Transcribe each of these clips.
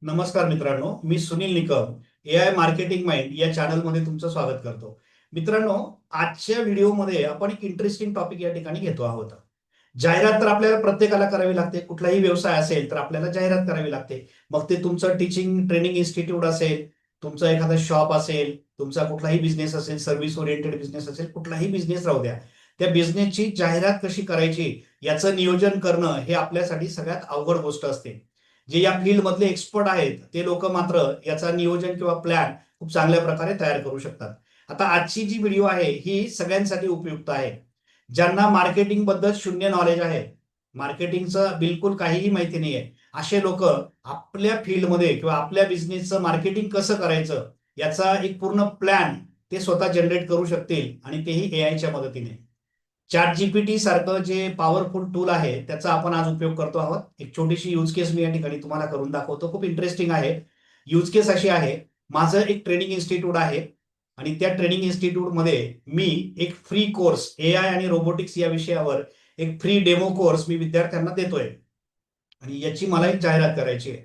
नमस्कार मित्रांनो, मी Sunil Nikam AI marketing mind या चॅनलमध्ये तुमचं स्वागत करतो. मित्रांनो, आजच्या व्हिडिओमध्ये आपण एक इंटरेस्टिंग टॉपिक या ठिकाणी घेतो आहोत. जाहिरात तर आपल्याला प्रत्येकाला करावी लागते. कुठलाही व्यवसाय असेल तर आपल्याला जाहिरात करावी लागते. मग ते तुमचं टीचिंग ट्रेनिंग इन्स्टिट्यूट असेल, तुमचं एखादं शॉप असेल, तुमचा कुठलाही बिझनेस असेल, सर्व्हिस ओरिएंटेड बिझनेस असेल, कुठलाही बिझनेस राहू द्या. त्या बिझनेसची जाहिरात कशी करायची याचं नियोजन करणं हे आपल्यासाठी सगळ्यात अवघड गोष्ट असते. जे या फील्डमधले एक्सपर्ट आहेत ते लोक मात्र याचा नियोजन किंवा प्लॅन खूप चांगल्या प्रकारे तयार करू शकतात. आता आजची जी व्हिडिओ आहे ही सगळ्यांसाठी उपयुक्त आहे. ज्यांना मार्केटिंग बद्दल शून्य नॉलेज आहे, मार्केटिंगचं बिलकुल काहीही माहिती नाहीये, असे लोक आपल्या फील्डमध्ये किंवा आपल्या बिझनेसचं मार्केटिंग कसं करायचं याचा एक पूर्ण प्लॅन ते स्वतः जनरेट करू शकतील, आणि तेही एआयच्या मदतीने. चॅट जीपीटी सारखं जे पॉवरफुल टूल आहे त्याचा आपण आज उपयोग करतो आहोत. एक छोटीशी यूज केस मी या ठिकाणी तुम्हाला करून दाखवतो. खूप इंटरेस्टिंग आहे. यूज केस अशी आहे, माझं एक ट्रेनिंग इन्स्टिट्यूट आहे आणि त्या ट्रेनिंग इन्स्टिट्यूटमध्ये मी एक फ्री कोर्स एआय आणि रोबोटिक्स या विषयावर एक फ्री डेमो कोर्स मी विद्यार्थ्यांना देतोय आणि याची मला एक जाहिरात करायची आहे.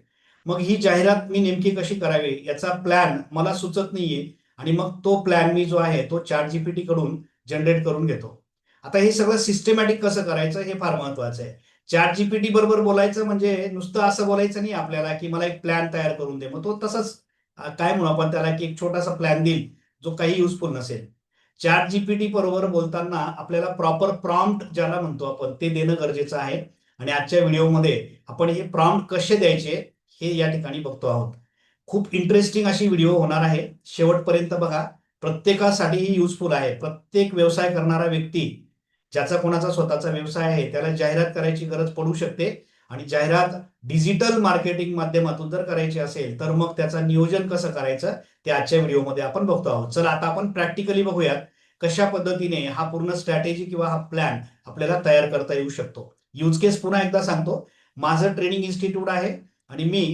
मग ही जाहिरात मी नेमकी कशी करावी याचा प्लॅन मला सुचत नाहीये, आणि मग तो प्लॅन मी जो आहे तो चॅट जीपीटी कडून जनरेट करून घेतो. आता हे सगळं सिस्टमॅटिक कसं करायचं हे फार महत्वाचं आहे. चॅट जीपीटी बरोबर बोलायचं म्हणजे नुसतं असं बोलायचं नाही आपल्याला की मला एक प्लॅन तयार करून दे, मग तो तसंच काय म्हणू आपण त्याला की एक छोटासा प्लॅन देईल जो काही युजफुल नसेल. चॅट जीपीटी बरोबर बोलताना आपल्याला प्रॉपर प्रॉम्प्ट ज्याला म्हणतो आपण ते देणं गरजेचं आहे. आणि आजच्या व्हिडिओमध्ये आपण हे प्रॉम्प्ट कसे द्यायचे हे या ठिकाणी बघतो आहोत. खूप इंटरेस्टिंग अशी व्हिडिओ होणार आहे, शेवटपर्यंत बघा. प्रत्येकासाठी ही युजफुल आहे. प्रत्येक व्यवसाय करणारा व्यक्ती, ज्याचा कोणाचा स्वतःचा व्यवसाय आहे, त्याला जाहिरात करायची गरज पडू शकते. आणि जाहिरात डिजिटल मार्केटिंग माध्यमातून जर करायची असेल तर मग त्याचं नियोजन कसं करायचं ते आजच्या व्हिडिओमध्ये आपण बघतो आहोत. चला आता आपण प्रॅक्टिकली बघूयात कशा पद्धतीने हा पूर्ण स्ट्रॅटेजी किंवा हा प्लॅन आपल्याला तयार करता येऊ शकतो. यूज केस पुन्हा एकदा सांगतो. माझं ट्रेनिंग इन्स्टिट्यूट आहे आणि मी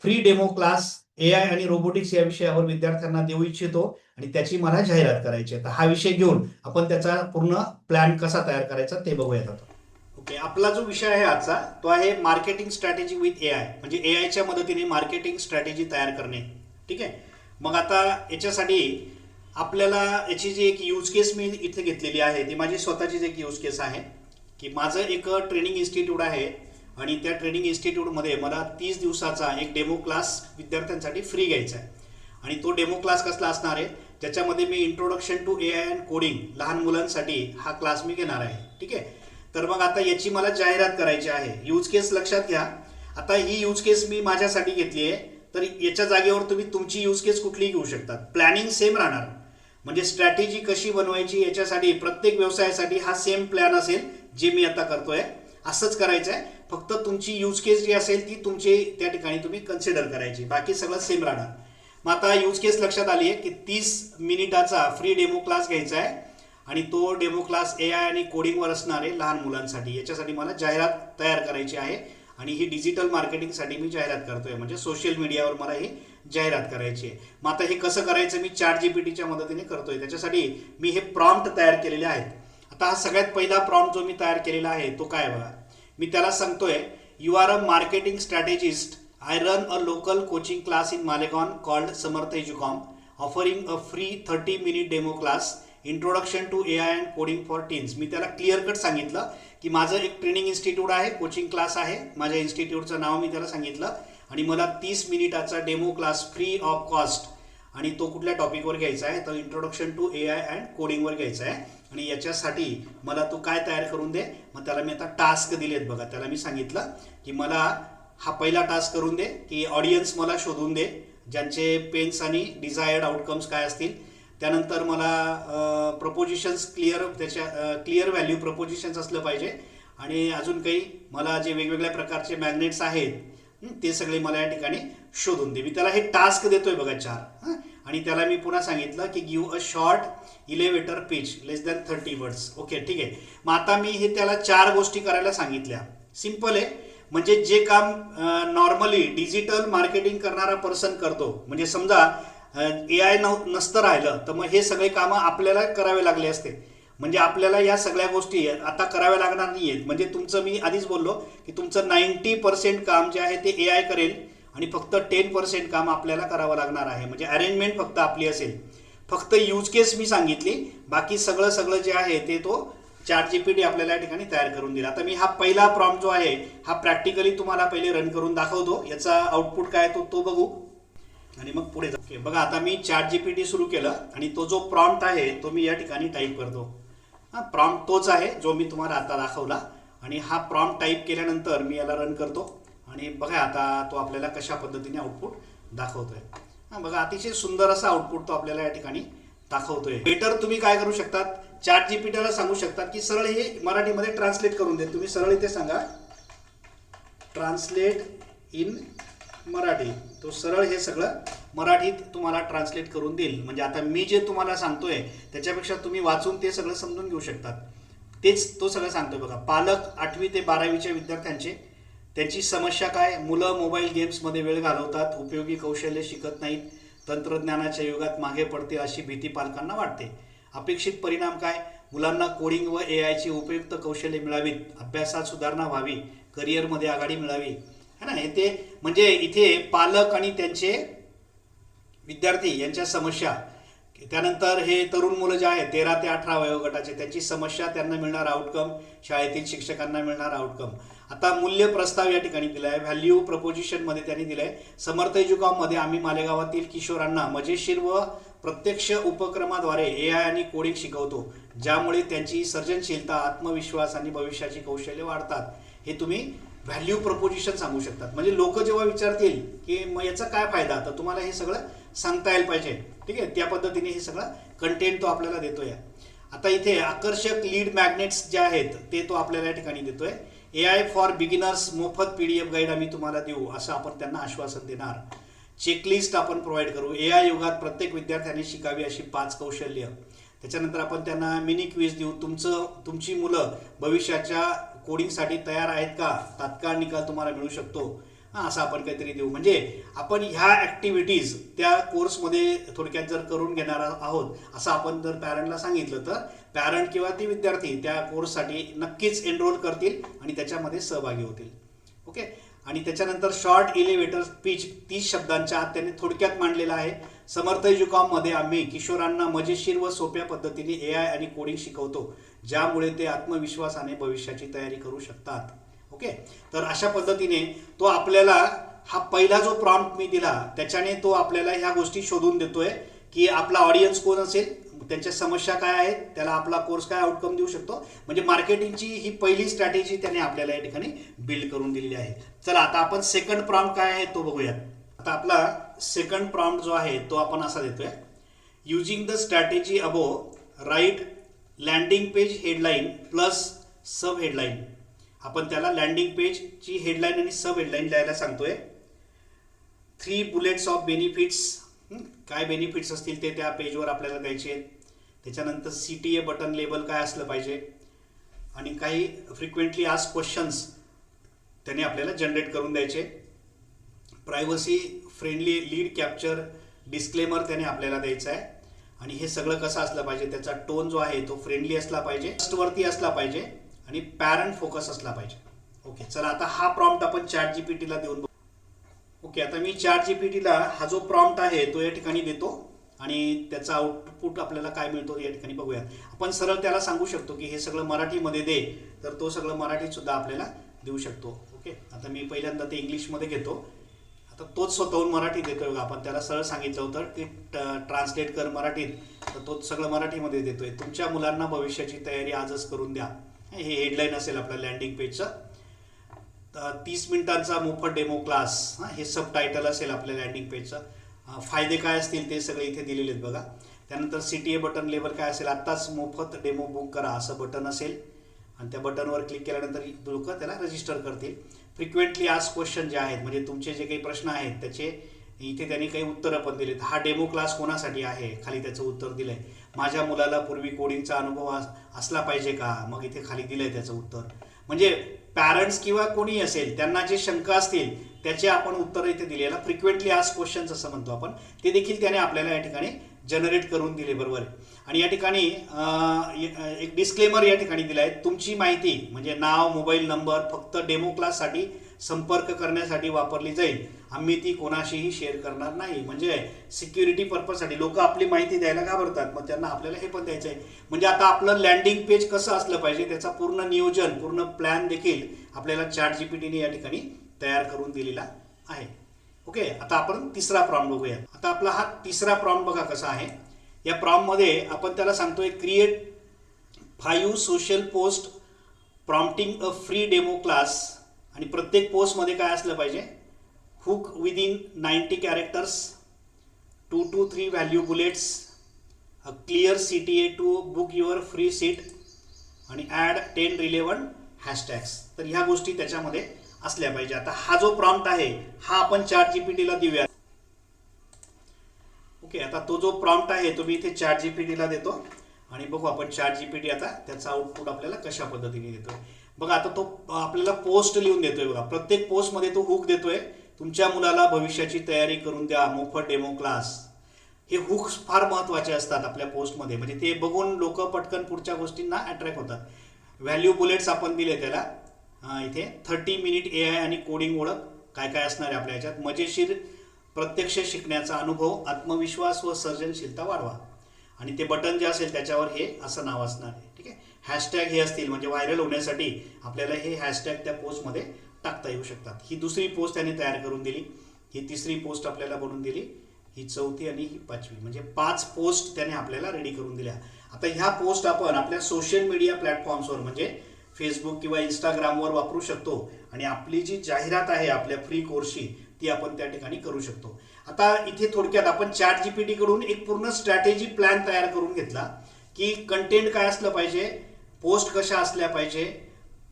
फ्री डेमो क्लास एआय आणि रोबोटिक्स या विषयावर विद्यार्थ्यांना देऊ इच्छितो आणि त्याची मला जाहिरात करायची आहे. तर हा विषय घेऊन आपण त्याचा पूर्ण प्लॅन कसा तयार करायचा ते बघूयात आता. ओके, आपला जो विषय आहे आजचा तो आहे मार्केटिंग स्ट्रॅटेजी विथ एआय, म्हणजे एआयच्या मदतीने मार्केटिंग स्ट्रॅटेजी तयार करणे. ठीक आहे. मग आता याच्यासाठी आपल्याला याची जी एक यूज केस मी इथे घेतलेली आहे ती माझी स्वतःचीच एक यूज केस आहे की माझं एक ट्रेनिंग इन्स्टिट्यूट आहे आणि त्या ट्रेनिंग इन्स्टिट्यूटमध्ये मला 30 दिवसाचा एक डेमो क्लास विद्यार्थ्यांसाठी फ्री घ्यायचा आहे. आणि तो डेमो क्लास कसला असणार आहे, ज्याच्यामध्ये मी introduction to AI and coding लहान मुलांसाठी हा क्लास मी घेणार आहे. ठीक आहे. तर मग आता याची मला जाहिरात करायची आहे. यूज केस लक्षात घ्या. आता ही यूज केस मी माझ्यासाठी घेतली आहे, तर याच्या जागेवर तुम्ही तुमची यूज केस कुठलीही घेऊ शकतात. प्लॅनिंग सेम राहणार, म्हणजे स्ट्रॅटेजी कशी बनवायची याच्यासाठी प्रत्येक व्यवसायासाठी हा सेम प्लॅन असेल जे मी आता करतोय. असंच करायचं आहे. फक्त तुमची यूज केस जी असेल ती तुमची त्या ठिकाणी तुम्ही कन्सिडर करायची, बाकी सगळं सेम राहणार. मग आता यूज केस लक्षात आली आहे की 30 मिनिटाचा फ्री डेमो क्लास घ्यायचा आहे आणि तो डेमो क्लास एआय आणि कोडिंगवर असणार आहे लहान मुलांसाठी. याच्यासाठी मला जाहिरात तयार करायची आहे आणि ही डिजिटल मार्केटिंगसाठी मी जाहिरात करतोय, म्हणजे सोशल मीडियावर मला ही जाहिरात करायची आहे. मग आता हे कसं करायचं मी चॅट जीपीटीच्या मदतीने करतोय. त्याच्यासाठी मी हे प्रॉम्प्ट तयार केलेले आहेत. आता हा सगळ्यात पहिला प्रॉम्प्ट जो मी तयार केलेला आहे तो काय बघा. मी त्याला सांगतोय, you are a marketing strategist. I run a local coaching class in Malegaon called Samarth Educom, offering a free 30-minute demo class, introduction to AI and coding for teens. मी त्याला क्लिअर कट सांगितलं की माझं एक training institute आहे, coaching class आहे. माझ्या इन्स्टिट्यूटचं नाव मी त्याला सांगितलं आणि मला 30 मिनिटाचा demo class free of cost, आणि तो कुठल्या टॉपिकवर घ्यायचा आहे तर इंट्रोडक्शन टू एआय अँड कोडिंगवर घ्यायचा आहे. आणि याच्यासाठी मला तू काय तयार करून दे. मग त्याला मी आता टास्क दिलेत बघा. त्याला मी सांगितलं की मला हा पहिला टास्क करून दे की ऑडियन्स मला शोधून दे, ज्यांचे पेन्स आणि डिझायर्ड आउटकम्स काय असतील. त्यानंतर मला प्रपोजिशन्स क्लिअर, त्याच्या क्लिअर व्हॅल्यू प्रपोजिशन्स असलं पाहिजे. आणि अजून काही मला जे वेगवेगळ्या प्रकारचे मॅग्नेट्स आहेत ते सगळे मला या ठिकाणी शोधून दे. मी त्याला हे टास्क देतोय बघा 4. आणि त्याला मी पुन्हा सांगितलं की give a short elevator pitch less than 30 words. Okay, ठीक आहे. मग आता मी हे त्याला 4 गोष्टी करायला सांगितल्या. सिम्पल आहे, म्हणजे जे काम नॉर्मली डिजिटल मार्केटिंग करणारा पर्सन करतो, म्हणजे समजा एआय नसतं राहिलं तर मग हे सगळे कामं आपल्याला करावे लागले असते. म्हणजे आपल्याला या सगळ्या गोष्टी आता कराव्या लागणार नाही आहेत. म्हणजे तुमचं, मी आधीच बोललो की तुमचं 90% काम जे आहे ते एआय करेल आणि फक्त 10% काम आपल्याला करावं लागणार आहे. म्हणजे अरेंजमेंट फक्त आपली असेल. फक्त यूज केस मी सांगितली, बाकी सगळं सगळं जे आहे ते तो ChatGPT आपल्याला या ठिकाणी तयार करून दिला. आता मी हा पहिला प्रॉम्प्ट जो आहे हा प्रॅक्टिकली तुम्हाला पहिले रन करून दाखवतो. याचा आउटपुट काय तो बघू आणि मग पुढे जाऊ. बघा आता मी ChatGPT सुरू केलं आणि तो जो प्रॉम्प्ट आहे तो मी या ठिकाणी टाईप करतो. हा प्रॉम्प्ट तोच आहे जो मी तुम्हाला आता दाखवला आणि हा प्रॉम्प्ट टाईप केल्यानंतर मी याला रन करतो आणि बघा आता तो आपल्याला कशा पद्धतीने आउटपुट दाखवतोय. हा बघा अतिशय सुंदर असा आउटपुट तो आपल्याला या ठिकाणी दाखवतोय. बेटर तुम्ही काय करू शकतात, ChatGPTला सांगू शकतात की सरळ हे मराठीमध्ये ट्रान्सलेट करून दे. तुम्ही सरळ इथे सांगा ट्रान्सलेट इन मराठी, तो सरळ हे सगळं मराठीत तुम्हाला ट्रान्सलेट करून देईल. म्हणजे आता मी जे तुम्हाला सांगतोय त्याच्यापेक्षा तुम्ही वाचून ते सगळं समजून घेऊ शकतात. तेच तो सगळं सांगतोय. बघा पालक 8वी ते 12वीच्या विद्यार्थ्यांचे त्यांची समस्या काय, मुलं मोबाईल गेम्समध्ये वेळ घालवतात, उपयोगी कौशल्य शिकत नाहीत, तंत्रज्ञानाच्या युगात मागे पडतील अशी भीती पालकांना वाटते. अपेक्षित परिणाम काय, मुलांना कोडिंग व AIची उपयुक्त कौशल्ये मिळावीत, अभ्यासात सुधारणा व्हावी, करिअरमध्ये आघाडी मिळावी, है ना. हे ते म्हणजे इथे पालक आणि त्यांचे विद्यार्थी यांच्या समस्या, त्यानंतर हे तरुण मुलं जे आहेत 13 ते 18 वयोगटाचे त्यांची समस्या, त्यांना मिळणार आउटकम, शाळेतील शिक्षकांना मिळणार आउटकम. आता मूल्य प्रस्ताव या ठिकाणी दिला आहे, व्हॅल्यू प्रपोजिशनमध्ये त्यांनी दिलं आहे. समर्थ एज्युकॉममध्ये आम्ही मालेगावातील किशोरांना मजेशीर व प्रत्यक्ष उपक्रमाद्वारे AI आणि कोडिंग शिकवतो, ज्यामुळे त्यांची सर्जनशीलता, आत्मविश्वास आणि भविष्याची कौशल्य वाढतात. हे तुम्ही व्हॅल्यू प्रपोजिशन सांगू शकतात. म्हणजे लोक जेव्हा विचारतील की मग याचा काय फायदा, तर तुम्हाला हे सगळं सांगता यायला पाहिजे. ठीक आहे, त्या पद्धतीने हे सगळं कंटेंट तो आपल्याला देतोय. आता इथे आकर्षक लीड मॅग्नेट्स जे आहेत ते तो आपल्याला या ठिकाणी देतोय. AI फॉर बिगिनर्स मोफत PDF गाईड आम्ही तुम्हाला देऊ असं आपण त्यांना आश्वासन देणार. चेकलिस्ट आपण प्रोव्हाइड करू. AI युगात प्रत्येक विद्यार्थ्याने शिकावी अशी 5 कौशल्य. त्याच्यानंतर आपण त्यांना मिनी क्विज देऊ. तुमची मुलं भविष्याच्या कोडिंगसाठी तयार आहेत का, तात्काळ निकाल तुम्हाला मिळू शकतो, असं आपण काहीतरी देऊ. म्हणजे आपण ह्या ॲक्टिव्हिटीज त्या कोर्समध्ये थोडक्यात जर करून घेणार आहोत असं आपण जर पॅरेंटला सांगितलं तर पॅरेंट किंवा ती विद्यार्थी त्या कोर्ससाठी नक्कीच एनरोल करतील आणि त्याच्यामध्ये सहभागी होतील. ओके. आणि त्याच्यानंतर शॉर्ट इलेव्हेटर स्पीच 30 शब्दांच्या आत त्यांनी थोडक्यात मांडलेला आहे. समर्थ एज्युकॉममध्ये आम्ही किशोरांना मजेशीर व सोप्या पद्धतीने AI आणि कोडिंग शिकवतो, ज्यामुळे ते आत्मविश्वासाने भविष्याची तयारी करू शकतात. ओके. तर अशा पद्धतीने तो आपल्याला हा पहिला जो प्रॉम्प्ट मी दिला त्याच्याने तो आपल्याला ह्या गोष्टी शोधून देतोय की आपला ऑडियन्स कोण असेल, त्यांच्या समस्या काय आहेत, त्याला आपला कोर्स काय आउटकम देऊ शकतो. म्हणजे मार्केटिंगची ही पहिली स्ट्रॅटेजी त्याने आपल्याला या ठिकाणी बिल्ड करून दिलेली आहे. चला आता आपण सेकंड प्रॉम्प्ट काय आहे तो बघूयात. आता आपला सेकंड प्रॉम्प्ट जो आहे तो आपण असा देतोय, using the strategy above right landing page headline plus sub headline. आपण त्याला लँडिंग पेजची हेडलाईन आणि सब हेडलाईन द्यायला सांगतोय. 3 बुलेट्स ऑफ बेनिफिट्स, काय बेनिफिट्स असतील ते त्या पेजवर आपल्याला द्यायचे आहेत. त्याच्यानंतर CTA बटन लेबल काय असलं पाहिजे आणि काही फ्रिक्वेंटली आस्क्ड क्वेश्चन्स त्याने आपल्याला जनरेट करून द्यायचे. Privacy friendly lead capture disclaimer त्याने आपल्याला द्यायचा आहे. आणि हे सगळं कसं असलं पाहिजे, त्याचा टोन जो आहे तो फ्रेंडली असला पाहिजे, ट्रस्टवर्थी असला पाहिजे आणि पॅरेंट फोकस असला पाहिजे. ओके. चला आता हा प्रॉम्प्ट आपण ChatGPTला देऊन. ओके. आता मी ChatGPTला हा जो प्रॉम्प्ट आहे तो या ठिकाणी देतो आणि त्याचा आउटपुट आपल्याला काय मिळतो या ठिकाणी बघूयात. आपण सरळ त्याला सांगू शकतो की हे सगळं मराठीमध्ये दे, तर तो सगळं मराठीत सुद्धा आपल्याला देऊ शकतो. ओके. आता मी पहिल्यांदा ते इंग्लिशमध्ये घेतो. आता तोच स्वतःहून मराठी देतोय. आपण त्याला सरळ सांगितलं होतं की ट्रान्सलेट कर मराठीत, तर तोच सगळं मराठीमध्ये देतोय. तुमच्या मुलांना भविष्याची तयारी आजच करून द्या, हे हेडलाईन असेल आपल्या लँडिंग पेजचं. 30 मिनिटांचा मोफत डेमो क्लास, हे सब टायटल असेल आपल्या लँडिंग पेजचं. फायदे काय असतील ते सगळे इथे दिलेले आहेत बघा. त्यानंतर CTA बटन लेबल काय असेल, आत्ताच मोफत डेमो बुक करा असं बटन असेल आणि त्या बटनवर क्लिक केल्यानंतर लोक त्याला रजिस्टर करतील. फ्रिक्वेंटली आस्क्ड क्वेश्चन जे आहेत म्हणजे तुमचे जे काही प्रश्न आहेत त्याचे इथे त्यांनी काही उत्तरं पण दिलेत. हा डेमो क्लास कोणासाठी आहे, खाली त्याचं उत्तर दिलंय. माझ्या मुलाला पूर्वी कोडिंगचा अनुभव असला पाहिजे का, मग इथे खाली दिलंय त्याचं उत्तर. म्हणजे पॅरेंट्स किंवा कोणी असेल त्यांना जे शंका असतील त्याचे आपण उत्तर इथे दिलेला फ्रिक्वेंटली आस्क्ड क्वेश्चन्स असं म्हणतो आपण, ते देखील त्याने आपल्याला या ठिकाणी जनरेट करून दिले. बरोबर आहे. आणि या ठिकाणी एक डिस्क्लेमर या ठिकाणी दिला आहे. तुमची माहिती म्हणजे नाव, मोबाईल नंबर फक्त डेमो क्लाससाठी संपर्क करण्यासाठी वापरली जाईल आम्ही ती कोणाशीही शेअर करणार नाही. म्हणजे सिक्युरिटी पर्पजसाठी लोक आपली माहिती द्यायला घाबरतात, मग त्यांना आपल्याला हे पण द्यायचं आहे. म्हणजे आता आपलं लँडिंग पेज कसं असलं पाहिजे त्याचा पूर्ण नियोजन, पूर्ण प्लॅन देखील आपल्याला ChatGPTने या ठिकाणी तयार करून दिलेला आहे. ओके, आता आपण तिसरा प्रॉम्प्ट बघूया. आता आपला हा तिसरा प्रॉम्प्ट बघा कसा आहे. या प्रॉम्प्टमध्ये आपण त्याला सांगतोय create 5 social post prompting a free demo class. आणि प्रत्येक पोस्टमध्ये काय असलं पाहिजे, hook within 90 characters, 2 to 3 value bullets, a clear CTA to book your free seat आणि ॲड 10 रिलेव्हंट हॅशटॅग्स. तर ह्या गोष्टी त्याच्यामध्ये असल्या पाहिजे. आता हा जो प्रॉम्प्ट आहे हा आपण ChatGPTला देऊया. ओके, आता तो जो प्रॉम्प्ट आहे तो मी इथे ChatGPTला देतो आणि बघू आपण ChatGPT आता त्याचा आउटपुट आपल्याला कशा पद्धतीने देतोय. बघा, आता तो आपल्याला पोस्ट लिहून देतोय. बघा, प्रत्येक पोस्टमध्ये तो हुक देतोय, तुमच्या मुलाला भविष्याची तयारी करून द्या, मोफत डेमो क्लास. हे हुक्स फार महत्त्वाचे असतात आपल्या पोस्टमध्ये, म्हणजे ते बघून लोक पटकन पुढच्या गोष्टींना अट्रॅक्ट होतात. व्हॅल्यू बुलेट्स आपण दिले त्याला. इथे 30 मिनिट AI आणि कोडिंग ओळख काय काय असणार आहे आपल्या ह्याच्यात. मजेशीर प्रत्यक्ष शिकण्याचा अनुभव, आत्मविश्वास व सर्जनशीलता वाढवा. आणि ते बटन जे असेल त्याच्यावर हे असं नाव असणार आहे. ठीक आहे, हॅशटॅग हे असतील, म्हणजे व्हायरल होण्यासाठी आपल्याला हे हॅशटॅग त्या पोस्टमध्ये टाकता येऊ शकतात. ही दुसरी पोस्ट त्याने तयार करून दिली, ही तिसरी पोस्ट आपल्याला बनवून दिली, ही चौथी आणि ही पाचवी. म्हणजे 5 पोस्ट त्याने आपल्याला रेडी करून दिल्या. आता ह्या पोस्ट आपण आपल्या सोशल मीडिया प्लॅटफॉर्म्सवर म्हणजे फेसबुक किंवा इंस्टाग्रामवर वापरू शकतो आणि आपली जी जाहिरात आहे आपल्या फ्री कोर्सची ती आपण त्या ठिकाणी करू शकतो. आता इथे थोडक्यात आपण ChatGPT कडून एक पूर्ण स्ट्रॅटेजी प्लॅन तयार करून घेतला की कंटेंट काय असलं पाहिजे, पोस्ट कशा असल्या पाहिजे,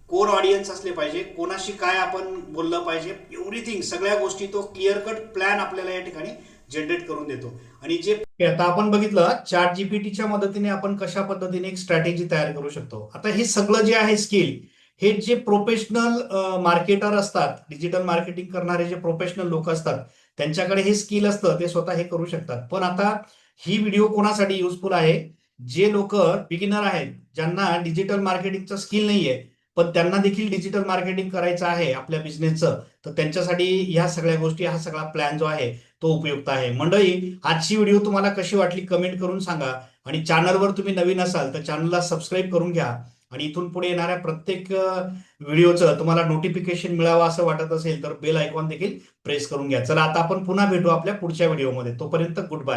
कोर ऑडियन्स असले पाहिजे, कोणाशी काय आपण बोललं पाहिजे, एव्हरीथिंग सगळ्या गोष्टी तो क्लिअर कट प्लॅन आपल्याला या ठिकाणी जनरेट करून देतो. आणि जे आता आपण बघितलं ChatGPTच्या मदतीने आपण कशा पद्धतीने एक स्ट्रॅटेजी तयार करू शकतो. आता हे सगळं जे आहे स्किल, हे जे प्रोफेशनल मार्केटर असतात, डिजिटल मार्केटिंग करणारे जे प्रोफेशनल लोक असतात त्यांच्याकडे हे स्किल असतं, ते स्वतः हे करू शकतात. पण आता ही व्हिडिओ कोणासाठी युजफुल आहे, जे लोक बिगिनर आहेत, ज्यांना डिजिटल मार्केटिंगचं स्किल नाहीये पण त्यांना देखील डिजिटल मार्केटिंग करायचं आहे आपल्या बिझनेसचं, तर त्यांच्यासाठी ह्या सगळ्या गोष्टी, हा सगळा प्लॅन जो आहे तो उपयुक्त आहे. मंडळी, आजची व्हिडिओ तुम्हाला कशी वाटली कमेंट करून सांगा. आणि चॅनलवर तुम्ही नवीन असाल तर चॅनलला सबस्क्राईब करून घ्या. आणि इथून पुढे येणाऱ्या प्रत्येक व्हिडिओचं तुम्हाला नोटिफिकेशन मिळावं असं वाटत असेल तर बेल आयकॉन देखील प्रेस करून घ्या. चला, आता आपण पुन्हा भेटू आपल्या पुढच्या व्हिडिओमध्ये. तोपर्यंत गुड बाय.